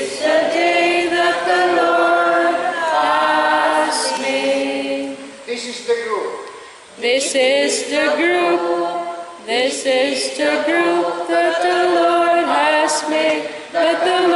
is the day that the Lord has made. This is the group. This is the group. This is the group that the Lord has made. That the